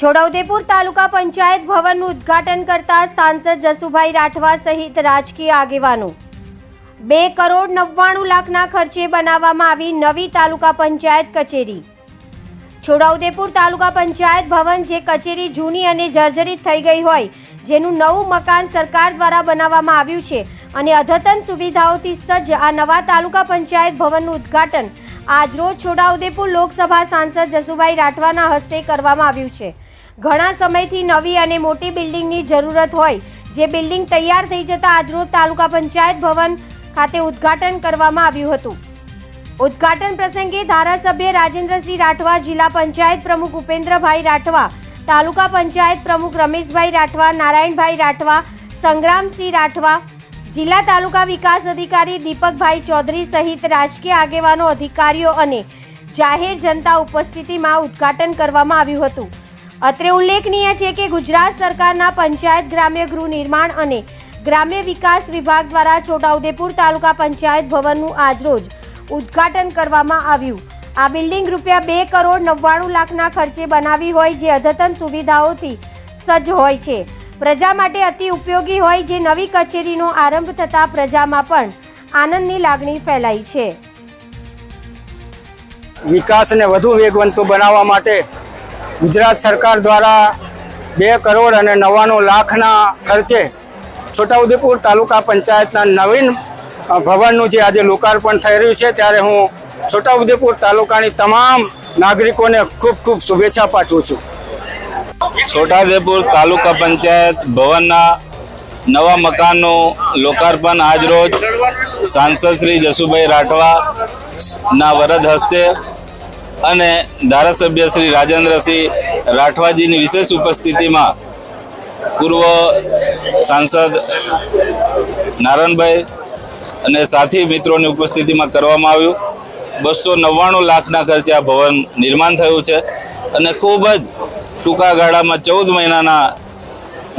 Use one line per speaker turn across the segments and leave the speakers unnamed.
છોટાઉદેપુર તાલુકા પંચાયત ભવનનું ઉદ્ઘાટન કરતા સાંસદ જસુભાઈ રાઠવા સહિત રાજકીય આગેવાનો। 2 કરોડ 99 લાખના ખર્ચે બનાવવામાં આવી નવી તાલુકા પંચાયત કચેરી। છોટાઉદેપુર તાલુકા પંચાયત ભવન જે કચેરી જૂની અને જર્જરિત થઈ ગઈ હોય, જેનું નવું મકાન સરકાર દ્વારા બનાવવામાં આવ્યું છે અને અદ્યતન સુવિધાઓથી સજ્જ આ નવા તાલુકા પંચાયત ભવનનું ઉદ્ઘાટન આજરોજ છોટાઉદેપુર લોકસભા સાંસદ જસુભાઈ રાઠવાના હસ્તે કરવામાં આવ્યું છે। ઘણા સમયથી નવી અને મોટી બિલ્ડિંગની જરૂરત હોય, જે બિલ્ડિંગ તૈયાર થઈ જતા આજરોજ તાલુકા પંચાયત ભવન ખાતે ઉદ્ઘાટન કરવામાં આવ્યું હતું। ઉદ્ઘાટન પ્રસંગે ધારાસભ્ય રાજેન્દ્રસિંહ રાઠવા, જિલ્લા પંચાયત પ્રમુખ ઉપેન્દ્રભાઈ રાઠવા, તાલુકા પંચાયત પ્રમુખ રમેશભાઈ રાઠવા, નારાયણભાઈ રાઠવા, સંગ્રામસિંહ રાઠવા, જિલ્લા તાલુકા વિકાસ અધિકારી દીપકભાઈ ચૌધરી સહિત રાજકીય આગેવાનો, અધિકારીઓ અને જાહેર જનતા ઉપસ્થિતિમાં ઉદ્ઘાટન કરવામાં આવ્યું હતું। અત્રે ઉલ્લેખનીય છે કે ગુજરાત સરકારના પંચાયત ગ્રામ્ય ગૃહ નિર્માણ અને ગ્રામ્ય વિકાસ વિભાગ દ્વારા છોટાઉદેપુર તાલુકા પંચાયત ભવનનું આજરોજ ઉદ્ઘાટન કરવામાં આવ્યું। આ બિલ્ડિંગ રૂપિયા 2 કરોડ 99 લાખના ખર્ચે બનાવી હોય, જે અદ્યતન સુવિધાઓથી સજ્જ હોય છે, પ્રજા માટે અતિ ઉપયોગી હોય, જે નવી કચેરીનો આરંભ થતાં પ્રજામાં પણ આનંદની લાગણી ફેલાઈ છે।
વિકાસને વધુ વેગવંતો બનાવવા માટે ગુજરાત સરકાર દ્વારા 2 કરોડ અને 99 લાખના ખર્ચે છોટાઉદેપુર તાલુકા પંચાયતના નવીન ભવનનું જે આજે લોકાર્પણ થઈ રહ્યું છે, ત્યારે હું છોટાઉદેપુર તાલુકાની તમામ નાગરિકોને ખૂબ ખૂબ શુભેચ્છા પાઠવું છું।
છોટાઉદેપુર તાલુકા પંચાયત ભવનના નવા મકાનનું લોકાર્પણ આજરોજ સાંસદ શ્રી જસુભાઈ રાઠવાના વરદ હસ્તે અને ધારાસભ્ય શ્રી રાજેન્દ્રસિંહ રાઠવાજીની વિશેષ ઉપસ્થિતિમાં પૂર્વ સાંસદ નારાયણભાઈ અને સાથી મિત્રોની ઉપસ્થિતિમાં કરવામાં આવ્યું। 299 લાખના ખર્ચે આ ભવન નિર્માણ થયું છે અને ખૂબ જ ટૂંકા ગાળામાં 14 મહિનાના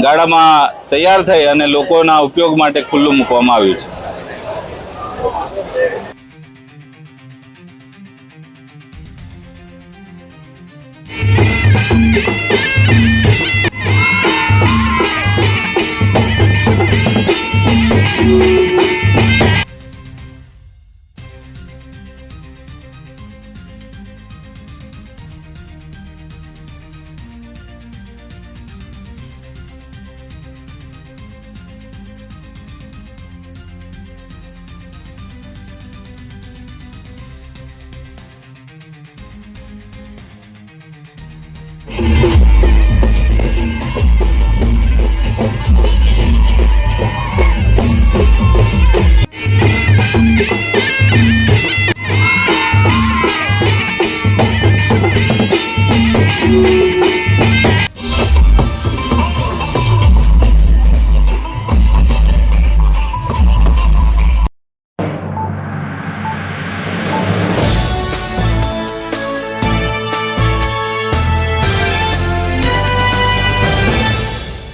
ગાળામાં તૈયાર થઈ અને લોકોના ઉપયોગ માટે ખુલ્લું મૂકવામાં આવ્યું છે।